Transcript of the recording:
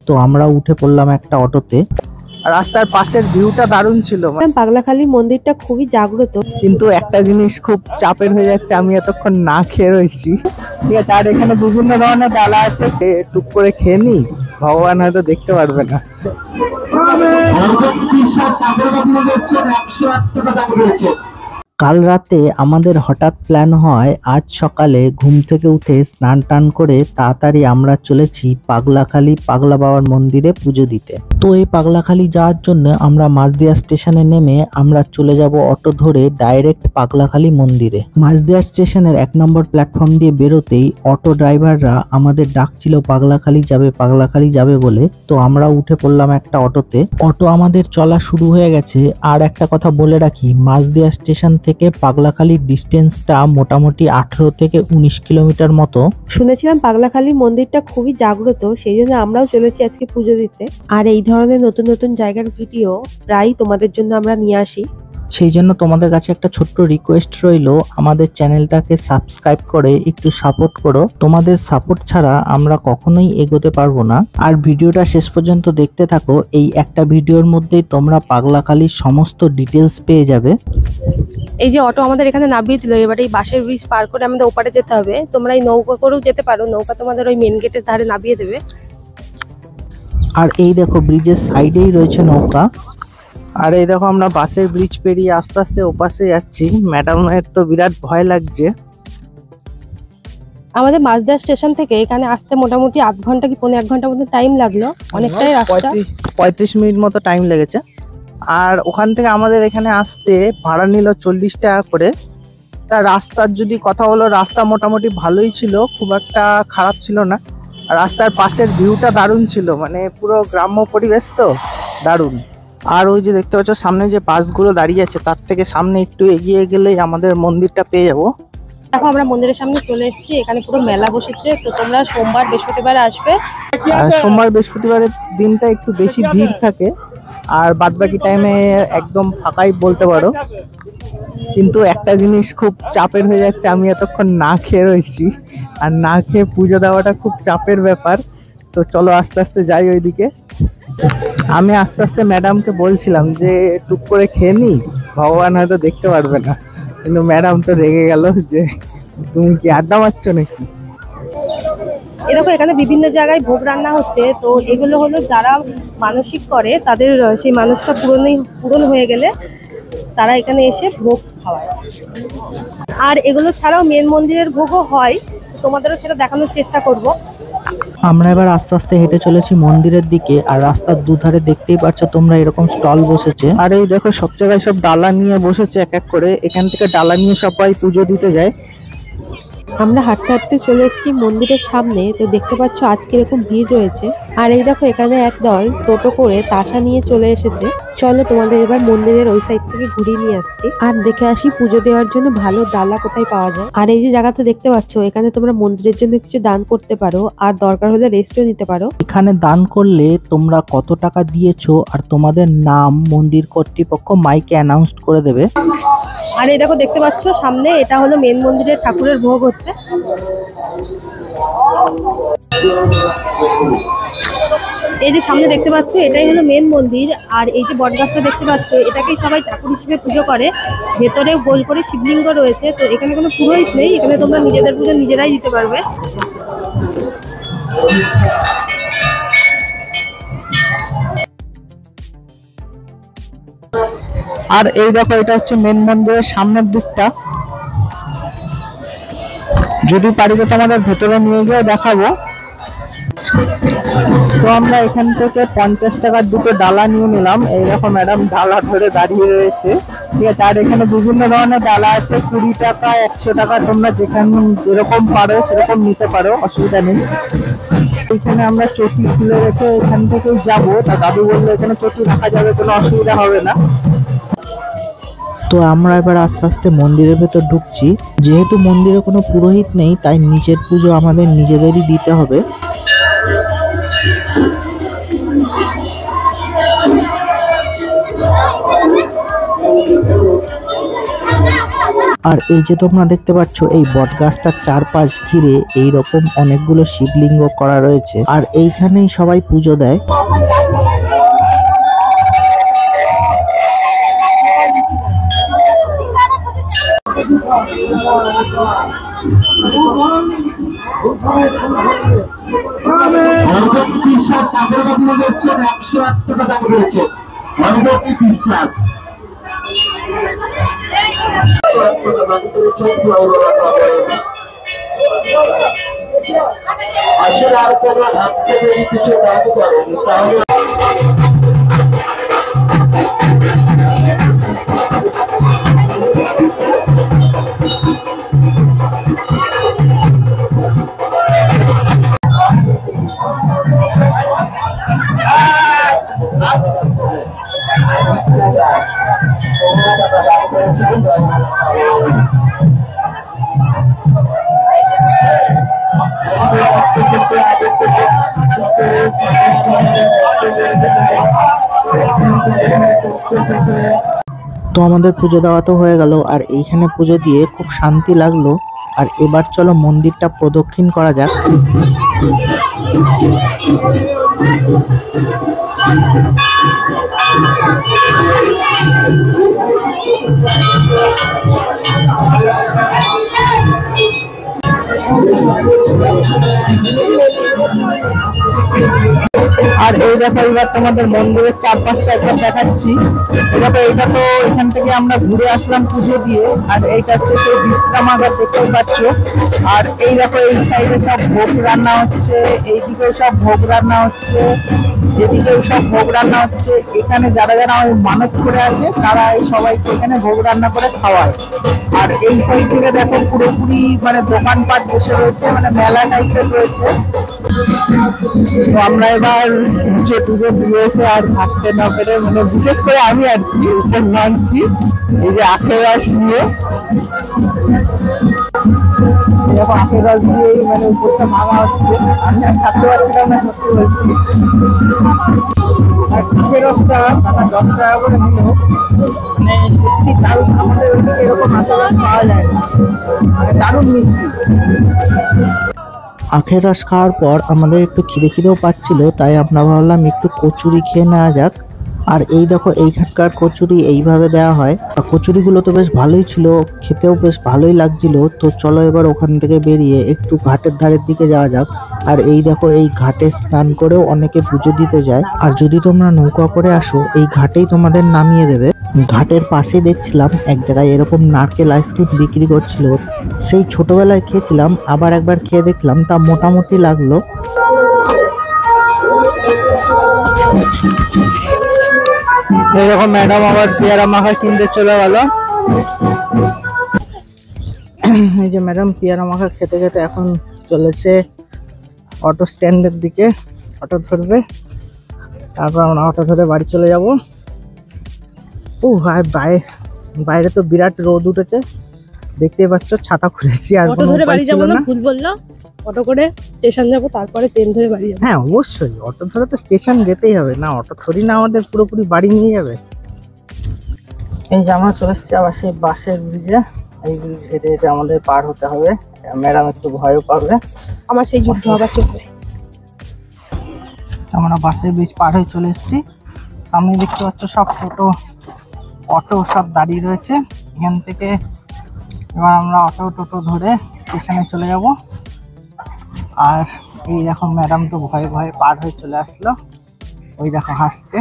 তো আমরা উঠে পড়লাম একটা অটোতে। রাস্তার পাশের ভিউটা দারুণ ছিল। পাগলাখালী মন্দিরটা খুবই জাগ্রত, কিন্তু একটা জিনিস খুব চাপের হয়ে যাচ্ছে, আমি এতক্ষণ না খেয়ে রয়েছি। ঠিক আছে, আর এখানে বিভিন্ন ধরনের ডালা আছে, টুক করে খেয়ে নি, ভগবান হয়তো দেখতে পারবে না। কাল রাতে আমাদের হঠাৎ প্ল্যান হয় আজ সকালে ঘুম থেকে উঠে স্নান টান করে তাড়াতাড়ি আমরা চলেছি পাগলাখালী পাগলা বাবার মন্দিরে পুজো দিতে। তো এই পাগলাখালী যাওয়ার জন্য আমরা মাঝদিয়া স্টেশনে নেমে আমরা চলে যাব অটো ধরে ডাইরেক্ট পাগলাখালী মন্দিরে। মাঝদিয়া স্টেশনের 1 নম্বর প্ল্যাটফর্ম দিয়ে বেরোতেই অটো ড্রাইভাররা আমাদের ডাকছিল পাগলাখালী যাবে বলে। তো আমরা উঠে পড়লাম একটা অটোতে। অটো আমাদের চলা শুরু হয়ে গেছে। আর একটা কথা বলে রাখি, মাঝদিয়া স্টেশন থেকে পাগলাখালীর ডিস্টেন্সটা মোটামুটি 18 থেকে 19 কিলোমিটার মতো। শুনেছিলাম পাগলাখালী মন্দিরটা খুবই জাগ্রত, সেই জন্য আমরাও চলেছি আজকে পুজো দিতে। আর এই ধরনের নতুন নতুন জায়গার ভিডিও প্রায় তোমাদের জন্য আমরা নিয়ে আসি। সেই জন্য তোমাদের কাছে একটা ছোট্ট রিকোয়েস্ট রইলো, আমাদের চ্যানেলটাকে সাবস্ক্রাইব করে একটু সাপোর্ট করো। তোমাদের সাপোর্ট ছাড়া আমরা কখনোই এগোতে পারবো না। আর ভিডিওটা শেষ পর্যন্ত দেখতে থাকো, এই একটা ভিডিওর মধ্যেই তোমরা পাগলাখালীর সমস্ত ডিটেলস পেয়ে যাবে। এই যে অটো আমাদের এখানে নামিয়ে দিল, এবার এই বাঁশের ব্রিজ পার করে আমাদের ওপারে যেতে হবে। তোমরা এই নৌকা করেও যেতে পারো, নৌকা তোমাদের ওই মেন গেটের ধারে নামিয়ে দেবে। আর এই দেখো ব্রিজের সাইডেই রয়েছে নৌকা। আর এই দেখো আমরা বাসের ব্রিজ পেরিয়ে আস্তে আস্তে ওপাশে যাচ্ছি। ম্যাডামের তো বিরাট ভয় লাগছে। আমাদের মাঝদিয়া স্টেশন থেকে এখানে আসতে মোটামুটি আধ ঘন্টা কি 1.5 ঘন্টা মতো টাইম লাগলো, অনেকটাই রাস্তা। 35 মিনিট মতো টাইম লেগেছে। আর ওখান থেকে আমাদের এখানে আসতে ভাড়া নিল 40 টাকা করে। তা রাস্তার যদি কথা হলো, রাস্তা মোটামুটি ভালোই ছিল, খুব একটা খারাপ ছিল না। আর রাস্তার পাশের ভিউটা দারুণ ছিল, মানে পুরো গ্রাম্য পরিবেশ তো দারুণ। আর ওই যে দেখতে পাচ্ছ সামনে যে বাসগুলো দাঁড়িয়ে আছে, তার থেকে সামনে একটু এগিয়ে গেলেই আমাদের মন্দিরটা পেয়ে যাবো। দেখো আমরা মন্দিরের সামনে চলে এসেছি, এখানে পুরো মেলা বসেছে। তো তোমরা সোমবার বৃহস্পতিবার আসবে। সোমবার বৃহস্পতিবারের দিনটা একটু বেশি ভিড় থাকে, আর বাদবাকি টাইমে একদম ফাঁকাই বলতে পারো। কিন্তু একটা জিনিস খুব চাপের হয়ে যাচ্ছে, আমি এতক্ষণ না খেয়ে রয়েছি, আর না খেয়ে পুজো দেওয়াটা খুব চাপের ব্যাপার। তো চলো আস্তে আস্তে যাই ওইদিকে। আমি আস্তে আস্তে ম্যাডামকে বলছিলাম যে টুক করে খেয়ে নি, ভগবান হয়তো দেখতে পারবে না। কিন্তু ম্যাডাম তো রেগে গেল যে তুমি কি আড্ডা মারছো নাকি। এই দেখো এখানে বিভিন্ন জায়গায় ভোগ রান্না হচ্ছে। তো এগুলো হলো যারা মানসিক করে, তাদের সেই মানসটা পূরণ হয়ে গেলে তারা এখানে এসে ভোগ খাওয়ায়। আর এগুলো ছাড়াও মেন মন্দিরের ভোগও হয়, তোমাদেরও সেটা দেখানোর চেষ্টা করব। আমরা এবার আস্তে আস্তে হেঁটে চলেছি মন্দিরের দিকে। আর রাস্তার দুধারে দেখতেই পাচ্ছ তোমরা এরকম স্টল বসেছে। আর এই দেখো সব জায়গায় সব ডালা নিয়ে বসেছে এক এক করে। এখান থেকে ডালা নিয়ে সবাই পুজো দিতে যায়। আমরা হাঁটতে হাঁটতে চলে এসেছি মন্দিরের সামনে। তো দেখতে পাচ্ছ আজকে এরকম ভিড় রয়েছে। আর এই দেখো এখানে একদল টোটো করে তাসা নিয়ে চলে এসেছে। চলো তোমাদের এবার মন্দিরের ওই সাইড থেকে ঘুরিয়ে নিয়ে আসছি, আর দেখে আসি পুজো দেওয়ার জন্য ভালো ডালা কোথায় পাওয়া যায়। আর এই যে জায়গাটা দেখতে পাচ্ছ, এখানে তোমরা মন্দিরের জন্য কিছু দান করতে পারো, আর দরকার হলে রেস্টও নিতে পারো। এখানে দান করলে তোমরা কত টাকা দিয়েছো আর তোমাদের নাম মন্দির কর্তৃপক্ষ মাইকে অ্যানাউন্স করে দেবে। আর এই দেখো দেখতে পাচ্ছ সামনে, এটা হলো মেন মন্দিরের ঠাকুরের ভোগ হচ্ছে। এই যে সামনে দেখতে পাচ্ছ এটাই হলো মেন মন্দির। আর এই যে বটগাছটা দেখতে পাচ্ছ, এটাকেই সবাই ঠাকুর হিসেবে পুজো করে। ভেতরেও গোল করে শিবলিঙ্গ রয়েছে। তো এখানে কোনো পুরোহিত নেই, এখানে তোমরা নিজেদের পুজো নিজেরাই দিতে পারবে। আর এই দেখো এটা হচ্ছে মেন মন্দিরের সামনের দিকটা। যদি পারি তো তোমাদের ভেতরে নিয়ে গিয়ে দেখাবো। তো আমরা এখান থেকে 50 টাকার দুটো ডালা নিয়ে নিলাম। এই দেখো ম্যাডাম ডালা ধরে দাঁড়িয়ে রয়েছে। ঠিক আছে, আর এখানে বিভিন্ন ধরনের ডালা আছে, 20 টাকা 100 টাকা, তোমরা যেখানে যেরকম পারো সেরকম নিতে পারো, অসুবিধা নেই। এখানে আমরা চটি খুলে রেখে এখান থেকে যাবো। তা দাদু বললো এখানে চটি রাখা যাবে, কোনো অসুবিধা হবে না। তো আমরা এবার আস্তে আস্তে মন্দিরের ভেতর ঢুকছি। যেহেতু মন্দিরে কোনো পুরোহিত নেই, তাই নিজের পুজো আমাদের নিজেদেরই দিতে হবে। আর এই যে তোমরা দেখতে পাচ্ছ এই বট গাছটার চারপাশ ঘিরে এইরকম অনেকগুলো শিবলিঙ্গ করা রয়েছে, আর এইখানেই সবাই পুজো দেয়। আসলে আর কোনো ভাবতে যদি কিছু দান করেন তাহলে তো আমাদের পুজো দেওয়া তো হয়ে গেল, আর এইখানে পুজো দিয়ে খুব শান্তি লাগলো। আর এবার চলো মন্দিরটা প্রদক্ষিণ করা যাক। আর এই দেখো এবার তোমাদের মন্দিরের চারপাশটা একবার দেখাচ্ছি। দেখো এটা তো এখান থেকে আমরা ঘুরে আসলাম পুজো দিয়ে, আর এইটা হচ্ছে সেই বিশ্রামাগার দেখতেই পাচ্ছ। আর এই দেখো এই সাইডে সব ভোগ রান্না হচ্ছে, এইদিকেও সব ভোগ রান্না হচ্ছে, এদিকেও সব ভোগ রান্না হচ্ছে। এখানে যারা যারা ওই মানত করে আসে তারা এই সবাইকে এখানে ভোগ রান্না করে খাওয়ায়। আর এই সাইড থেকে দেখো পুরোপুরি মানে দোকানপাট বসে রয়েছে, মানে মেলা টাইপের রয়েছে। তো আমরা এবার পুজো দিয়ে এসে আর থাকতে না পেরে, মানে বিশেষ করে আমি আর কি উপর নামছি এই যে আখের রস নিয়ে। এরকম আখের রস দিয়েই মানে উপরটা ভাঙা হচ্ছে। আমি আর থাকতে পারছিলাম না, সত্যি বলছি। আর আখের রসটা তারা 10 টাকা করে নিল, মানে সত্যি দারুণ। আমাদের ওইদিকে এরকম আখের রস পাওয়া যায় না, মানে দারুণ মিষ্টি। আখের রস খাওয়ার পর আমাদের একটু খিদেও পাচ্ছিল, তাই আমরা ভাবলাম একটু কচুরি খেয়ে নেওয়া যাক। আর এই দেখো এইখানকার কচুরি এইভাবে দেওয়া হয়। কচুরিগুলো তো বেশ ভালোই ছিল, খেতেও বেশ ভালোই লাগছিল। তো চলো এবার ওখান থেকে বেরিয়ে একটু ঘাটের ধারের দিকে যাওয়া যাক। আর এই দেখো এই ঘাটে স্নান করেও অনেকে পুজো দিতে যায়। আর যদি তোমরা নৌকা করে আসো এই ঘাটেই তোমাদের নামিয়ে দেবে। ঘাটের পাশে দেখছিলাম এক জায়গায় এরকম নারকেল আইসক্রিম বিক্রি করছিল, সেই ছোটবেলায় খেয়েছিলাম, আবার একবার খেয়ে দেখলাম, তা মোটামুটি লাগলো। এরকম ম্যাডাম আবার পেয়ারা মাখা কিনতে চলে গেল। এই যে ম্যাডাম পেয়ারা মাখা খেতে খেতে এখন চলেছে অটো স্ট্যান্ডের দিকে, অটো ধরবে, তারপর আমরা অটো ধরে বাড়ি চলে যাব। আর বাইরে তো বিরাট রোদ উঠেছে, দেখতেই পাচ্ছ। ছাতা খুলেছি, আর অটো ধরে বাড়ি যাবো না, ভুল বললাম। অটো করে স্টেশন যাবো, তারপরে ট্রেন ধরে বাড়ি যাবো। হ্যাঁ অবশ্যই, অটো ধরে তো স্টেশন যেতেই হবে, না অটো থরি না আমাদের পুরোপুরি বাড়ি নিয়ে যাবে। এই যে আমরা চলে এসেছি আবার সেই বাসের ব্রিজে। এই ব্রিজ হেঁটে হেঁটে আমাদের পার হতে হবে। ম্যাডাম একটু ভয়ও পাবে। আমার সেই যুদ্ধ আবার চলবে। আমরা বাসের ব্রিজ পার হয়ে চলে এসেছি। সামনে দেখতে পাচ্ছ সব টোটো অটো সব দাঁড়িয়ে রয়েছে। এখান থেকে এবার আমরা টোটো ধরে স্টেশনে চলে যাব। আর এই দেখো ম্যাডাম তো ভয়ে ভয়ে পার হয়ে চলে আসলো, ওই দেখো হাসতে।